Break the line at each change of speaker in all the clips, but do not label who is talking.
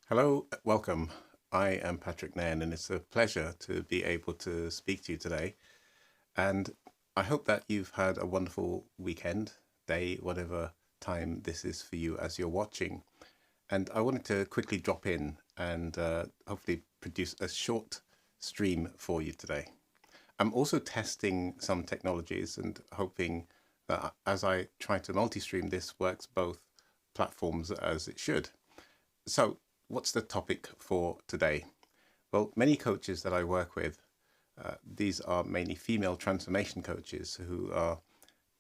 Hello, welcome. I am Patrick Nairn, and it's a pleasure to be able to speak to you today. And I hope that you've had a wonderful weekend, day, whatever time this is for you as you're watching. And I wanted to quickly drop in and hopefully produce a short stream for you today. I'm also testing some technologies and hoping that as I try to multi-stream, this works both platforms as it should. So, what's the topic for today? Well, many coaches that I work with, these are mainly female transformation coaches who are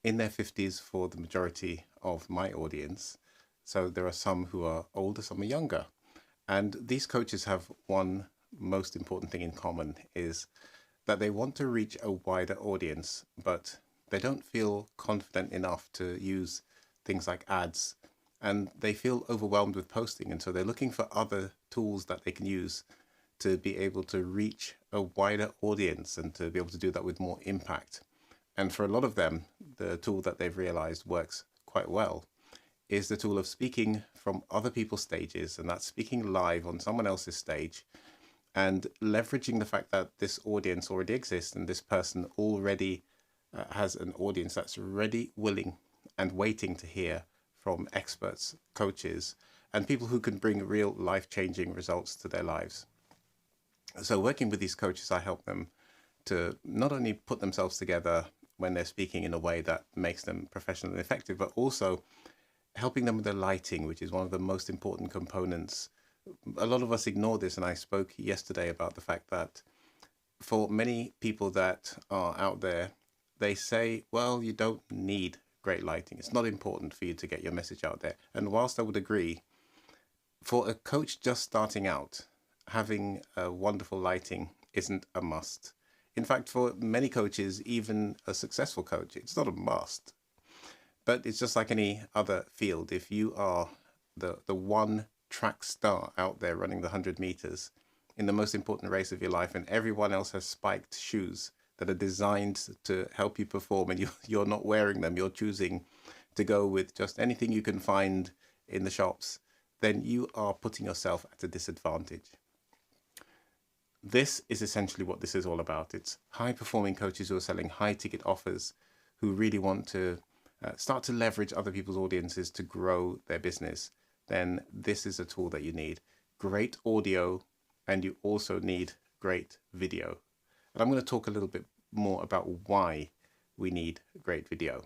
in their 50s for the majority of my audience. So there are some who are older, some are younger. And these coaches have one most important thing in common is that they want to reach a wider audience, but they don't feel confident enough to use things like ads, and they feel overwhelmed with posting. And so they're looking for other tools that they can use to be able to reach a wider audience and to be able to do that with more impact. And for a lot of them, the tool that they've realized works quite well is the tool of speaking from other people's stages, and that's speaking live on someone else's stage and leveraging the fact that this audience already exists and this person already has an audience that's ready, willing, and waiting to hear from experts, coaches, and people who can bring real life-changing results to their lives. So working with these coaches, I help them to not only put themselves together when they're speaking in a way that makes them professional and effective, but also helping them with the lighting, which is one of the most important components. A lot of us ignore this, and I spoke yesterday about the fact that for many people that are out there, they say, well, you don't need great lighting. It's not important for you to get your message out there. And whilst I would agree, for a coach just starting out, having a wonderful lighting isn't a must. In fact, for many coaches, even a successful coach, it's not a must. But it's just like any other field. If you are the one track star out there running the 100 meters in the most important race of your life, and everyone else has spiked shoes that are designed to help you perform, and you're not wearing them, you're choosing to go with just anything you can find in the shops, then you are putting yourself at a disadvantage. This is essentially what this is all about. It's high performing coaches who are selling high ticket offers, who really want to start to leverage other people's audiences to grow their business. Then this is a tool that you need. Great audio, and you also need great video. And I'm going to talk a little bit more about why we need great video.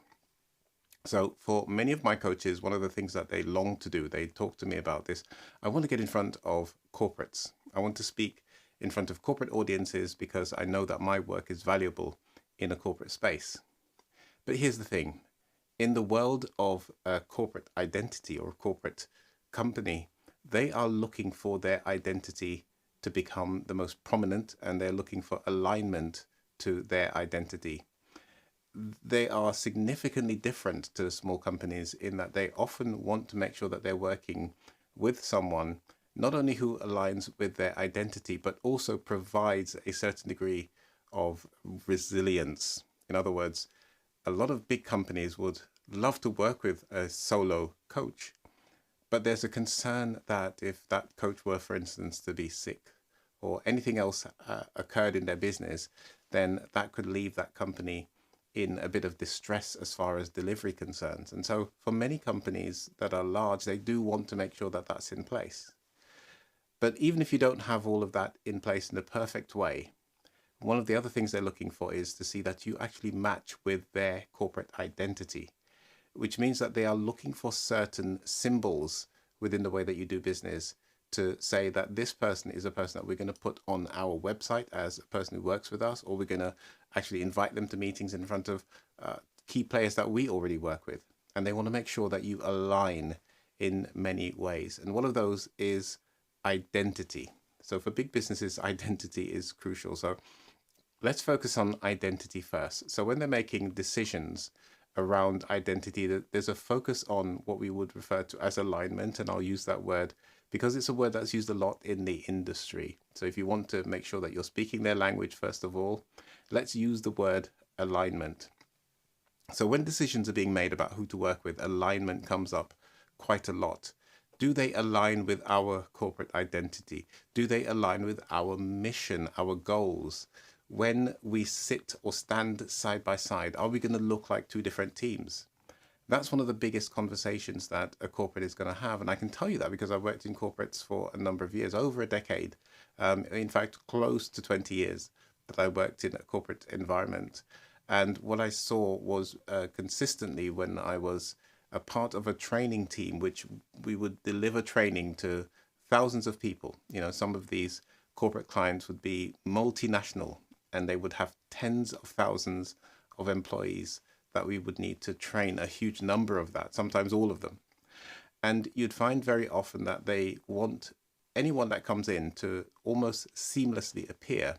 So for many of my coaches, one of the things that they long to do, they talk to me about this, I want to get in front of corporates. I want to speak in front of corporate audiences because I know that my work is valuable in a corporate space. But here's the thing. In the world of a corporate identity or a corporate company, they are looking for their identity to become the most prominent, and they're looking for alignment to their identity. They are significantly different to small companies in that they often want to make sure that they're working with someone not only who aligns with their identity, but also provides a certain degree of resilience. In other words, a lot of big companies would love to work with a solo coach, but there's a concern that if that coach were, for instance, to be sick or anything else occurred in their business, then that could leave that company in a bit of distress as far as delivery concerns. And so for many companies that are large, they do want to make sure that that's in place. But even if you don't have all of that in place in a perfect way, one of the other things they're looking for is to see that you actually match with their corporate identity, which means that they are looking for certain symbols within the way that you do business to say that this person is a person that we're going to put on our website as a person who works with us, or we're going to actually invite them to meetings in front of key players that we already work with. And they want to make sure that you align in many ways. And one of those is identity. So for big businesses, identity is crucial. So let's focus on identity first. So when they're making decisions around identity, there's a focus on what we would refer to as alignment, and I'll use that word because it's a word that's used a lot in the industry. So if you want to make sure that you're speaking their language, first of all, let's use the word alignment. So when decisions are being made about who to work with, alignment comes up quite a lot. Do they align with our corporate identity? Do they align with our mission, our goals? When we sit or stand side by side, are we going to look like two different teams? That's one of the biggest conversations that a corporate is going to have. And I can tell you that because I've worked in corporates for a number of years, over a decade. In fact, close to 20 years that I worked in a corporate environment. And what I saw was consistently when I was a part of a training team, which we would deliver training to thousands of people. You know, some of these corporate clients would be multinational and they would have tens of thousands of employees that we would need to train, a huge number of that, sometimes all of them. And you'd find very often that they want anyone that comes in to almost seamlessly appear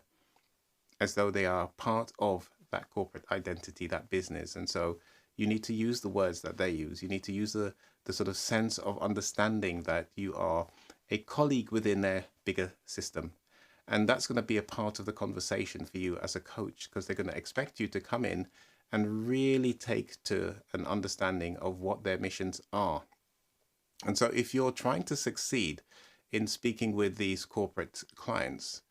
as though they are part of that corporate identity, that business. And so you need to use the words that they use. You need to use the sort of sense of understanding that you are a colleague within their bigger system. And that's going to be a part of the conversation for you as a coach, because they're going to expect you to come in and really take to an understanding of what their missions are. And so if you're trying to succeed in speaking with these corporate clients,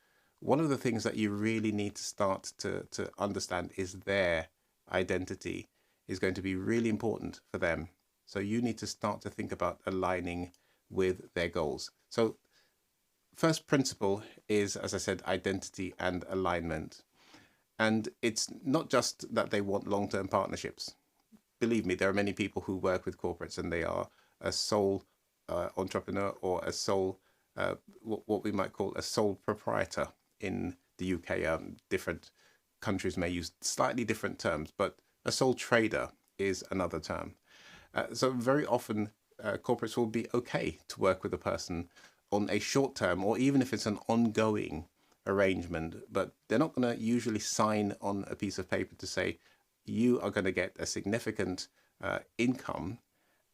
one of the things that you really need to start to understand is their identity is going to be really important for them. So you need to start to think about aligning with their goals. So first principle is, as I said, identity and alignment. And it's not just that they want long-term partnerships. Believe me, there are many people who work with corporates and they are a sole entrepreneur or a sole, what we might call a sole proprietor in the UK. Different countries may use slightly different terms, but a sole trader is another term. So very often corporates will be okay to work with a person on a short term, or even if it's an ongoing arrangement, but they're not going to usually sign on a piece of paper to say you are going to get a significant income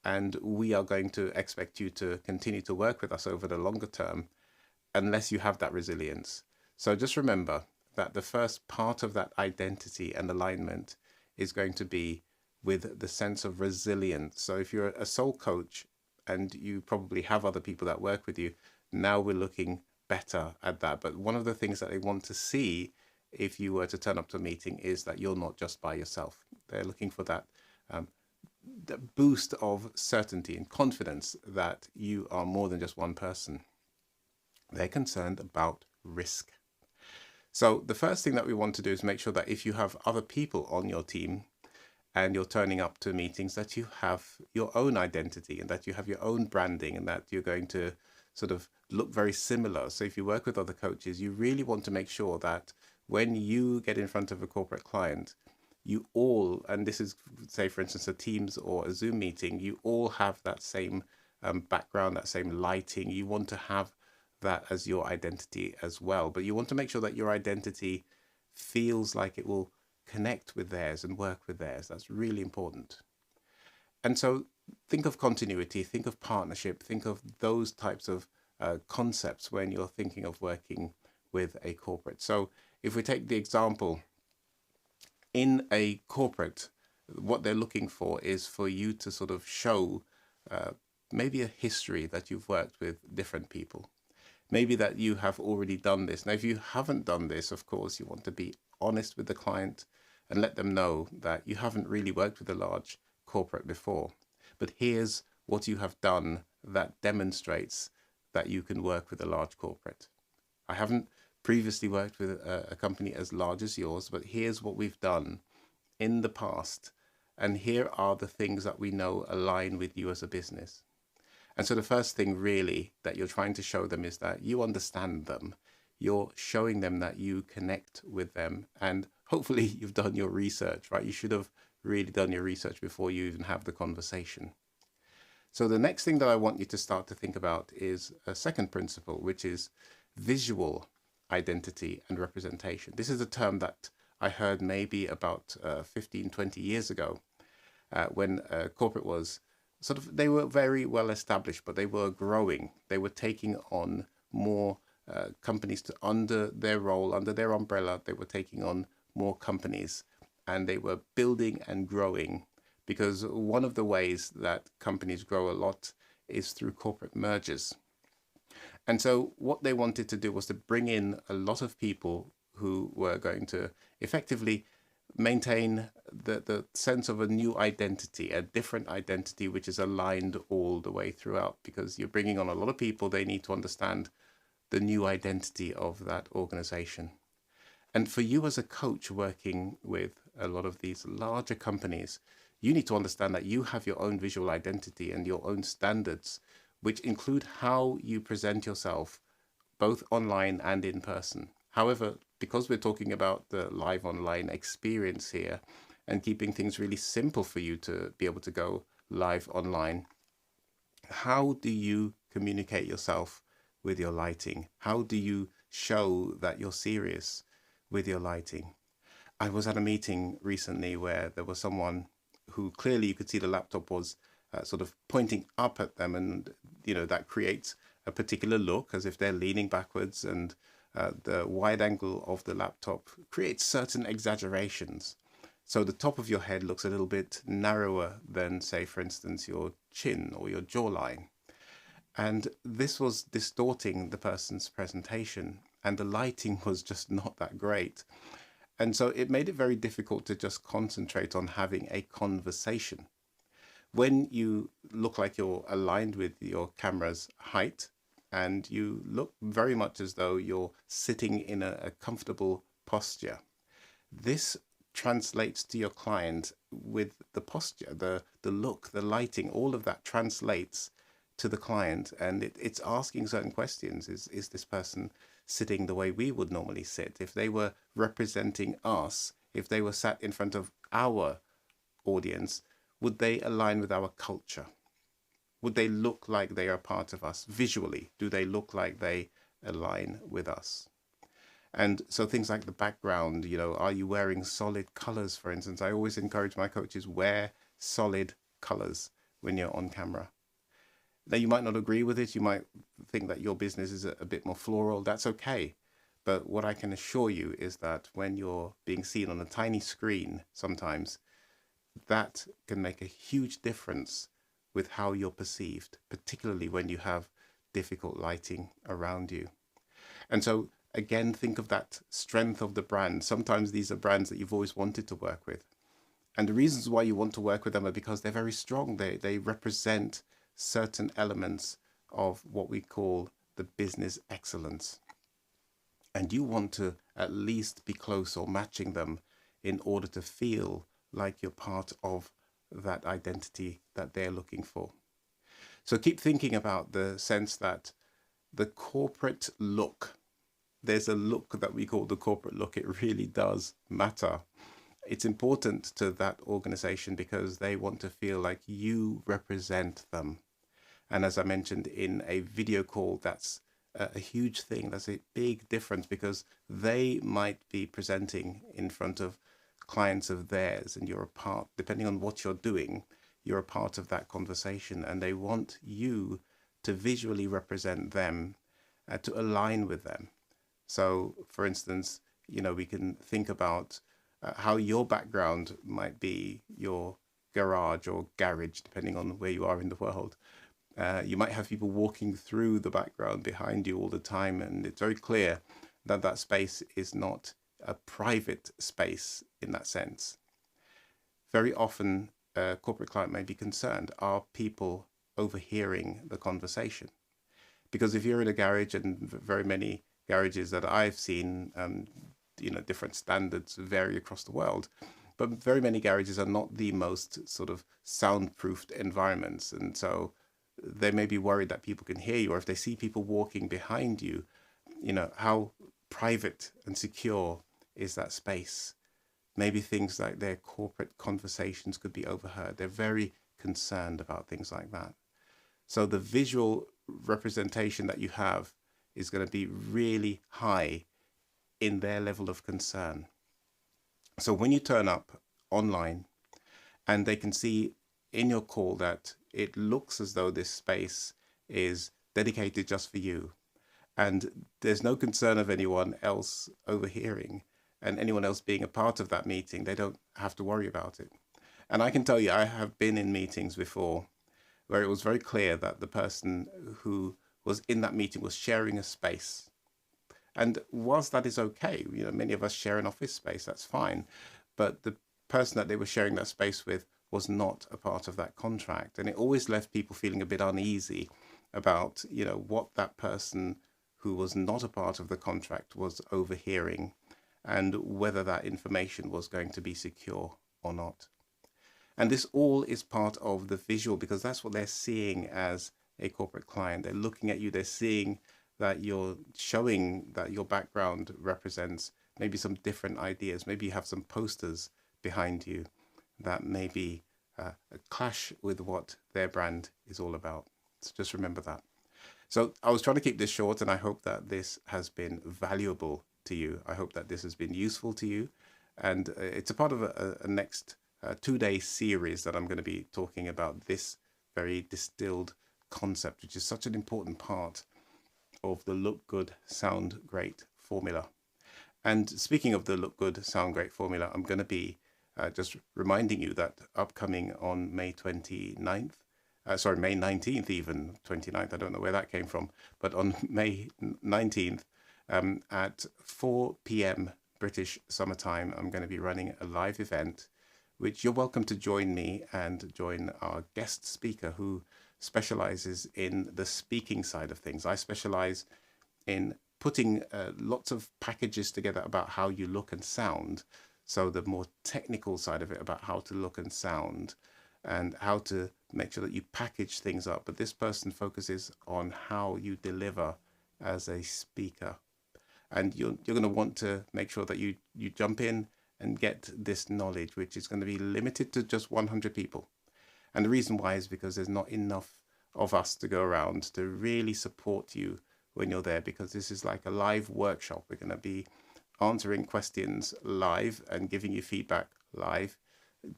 and we are going to expect you to continue to work with us over the longer term unless you have that resilience. So just remember that the first part of that identity and alignment is going to be with the sense of resilience. So if you're a sole coach and you probably have other people that work with you, now we're looking better at that. But one of the things that they want to see if you were to turn up to a meeting is that you're not just by yourself. They're looking for that, that boost of certainty and confidence that you are more than just one person. They're concerned about risk. So the first thing that we want to do is make sure that if you have other people on your team and you're turning up to meetings, that you have your own identity and that you have your own branding and that you're going to sort of look very similar. So if you work with other coaches, you really want to make sure that when you get in front of a corporate client, you all, and this is, say, for instance, a Teams or a Zoom meeting, you all have that same background, that same lighting. You want to have that as your identity as well. But you want to make sure that your identity feels like it will connect with theirs and work with theirs. That's really important. And so think of continuity, think of partnership, think of those types of concepts when you're thinking of working with a corporate. So if we take the example, in a corporate, what they're looking for is for you to sort of show maybe a history that you've worked with different people. Maybe that you have already done this. Now, if you haven't done this, of course, you want to be honest with the client and let them know that you haven't really worked with a large corporate before. But here's what you have done that demonstrates that you can work with a large corporate. I haven't previously worked with a company as large as yours, but here's what we've done in the past. And here are the things that we know align with you as a business. And so the first thing really that you're trying to show them is that you understand them. You're showing them that you connect with them. And hopefully you've done your research, right? You should have really done your research before you even have the conversation. So the next thing that I want you to start to think about is a second principle, which is visual identity and representation. This is a term that I heard maybe about 15, 20 years ago when corporate was sort of, they were very well established, but they were growing. They were taking on more companies to under their role, under their umbrella. They were taking on more companies and they were building and growing, because one of the ways that companies grow a lot is through corporate mergers. And so what they wanted to do was to bring in a lot of people who were going to effectively maintain the sense of a new identity, a different identity, which is aligned all the way throughout, because you're bringing on a lot of people. They need to understand the new identity of that organization. And for you as a coach working with a lot of these larger companies, you need to understand that you have your own visual identity and your own standards, which include how you present yourself both online and in person. However, because we're talking about the live online experience here and keeping things really simple for you to be able to go live online, how do you communicate yourself with your lighting? How do you show that you're serious with your lighting? I was at a meeting recently where there was someone who clearly you could see the laptop was sort of pointing up at them, and that creates a particular look as if they're leaning backwards, and the wide angle of the laptop creates certain exaggerations. So the top of your head looks a little bit narrower than, say, for instance, your chin or your jawline. And this was distorting the person's presentation, and the lighting was just not that great. And so it made it very difficult to just concentrate on having a conversation. When you look like you're aligned with your camera's height and you look very much as though you're sitting in a comfortable posture, this translates to your client with the posture, the look, the lighting, all of that translates to the client, and it's asking certain questions. Is this person sitting the way we would normally sit? If they were representing us, if they were sat in front of our audience, would they align with our culture? Would they look like they are part of us visually? Do they look like they align with us? And so things like the background, are you wearing solid colors, for instance? I always encourage my coaches, wear solid colors when you're on camera. Now, you might not agree with it. You might think that your business is a bit more floral. That's okay. But what I can assure you is that when you're being seen on a tiny screen, sometimes that can make a huge difference with how you're perceived, particularly when you have difficult lighting around you. And so, again, think of that strength of the brand. Sometimes these are brands that you've always wanted to work with. And the reasons why you want to work with them are because they're very strong. They represent certain elements of what we call the business excellence. And you want to at least be close or matching them in order to feel like you're part of that identity that they're looking for. So keep thinking about the sense that the corporate look, there's a look that we call the corporate look. It really does matter. It's important to that organization because they want to feel like you represent them. And as I mentioned in a video call, that's a huge thing. That's a big difference because they might be presenting in front of clients of theirs, and you're a part, depending on what you're doing, you're a part of that conversation, and they want you to visually represent them, to align with them. So, for instance, we can think about how your background might be your garage or garage, depending on where you are in the world. You might have people walking through the background behind you all the time, and it's very clear that that space is not a private space in that sense. Very often, a corporate client may be concerned, are people overhearing the conversation? Because if you're in a garage, and very many garages that I've seen, different standards vary across the world, but very many garages are not the most sort of soundproofed environments. And so they may be worried that people can hear you, or if they see people walking behind you, how private and secure is that space? Maybe things like their corporate conversations could be overheard. They're very concerned about things like that. So the visual representation that you have is going to be really high in their level of concern. So when you turn up online and they can see in your call that it looks as though this space is dedicated just for you, and there's no concern of anyone else overhearing and anyone else being a part of that meeting, they don't have to worry about it. And I can tell you, I have been in meetings before where it was very clear that the person who was in that meeting was sharing a space. And whilst that is okay, many of us share an office space, that's fine. But the person that they were sharing that space with was not a part of that contract. And it always left people feeling a bit uneasy about, what that person who was not a part of the contract was overhearing and whether that information was going to be secure or not. And this all is part of the visual, because that's what they're seeing as a corporate client. They're looking at you, they're seeing that you're showing that your background represents maybe some different ideas. Maybe you have some posters behind you that maybe a clash with what their brand is all about. So just remember that. So I was trying to keep this short, and I hope that this has been valuable to you. I hope that this has been useful to you. And it's a part of a next 2-day series that I'm going to be talking about this very distilled concept, which is such an important part of the look good, sound great formula. And speaking of the look good, sound great formula, I'm going to be just reminding you that upcoming on May 29th, May 19th even, 29th, I don't know where that came from, but on May 19th at 4 p.m. British summertime, I'm going to be running a live event, which you're welcome to join me and join our guest speaker who specializes in the speaking side of things. I specialize in putting lots of packages together about how you look and sound. So the more technical side of it about how to look and sound and how to make sure that you package things up. But this person focuses on how you deliver as a speaker. And you're going to want to make sure that you jump in and get this knowledge, which is going to be limited to just 100 people. And the reason why is because there's not enough of us to go around to really support you when you're there, because this is like a live workshop. We're going to be answering questions live and giving you feedback live,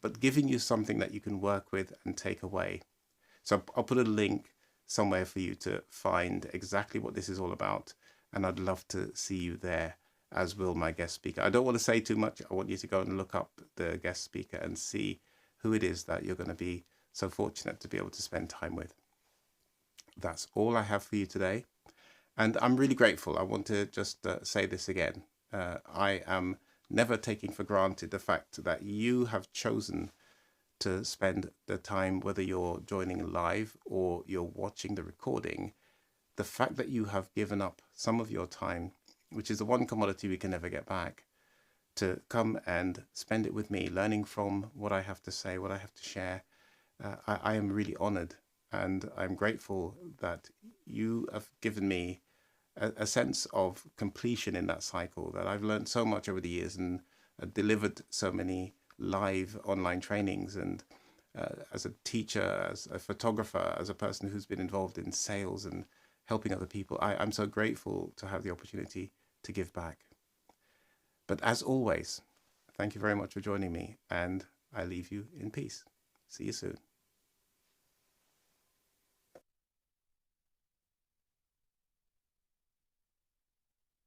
but giving you something that you can work with and take away. So I'll put a link somewhere for you to find exactly what this is all about. And I'd love to see you there, as will my guest speaker. I don't want to say too much. I want you to go and look up the guest speaker and see who it is that you're going to be so fortunate to be able to spend time with. That's all I have for you today. And I'm really grateful. I want to just say this again. I am never taking for granted the fact that you have chosen to spend the time, whether you're joining live or you're watching the recording. The fact that you have given up some of your time, which is the one commodity we can never get back, to come and spend it with me, learning from what I have to say, what I have to share. I am really honored, and I'm grateful that you have given me a sense of completion in that cycle, that I've learned so much over the years and delivered so many live online trainings. And as a teacher, as a photographer, as a person who's been involved in sales and helping other people, I'm so grateful to have the opportunity to give back. But as always, thank you very much for joining me, and I leave you in peace. See you soon.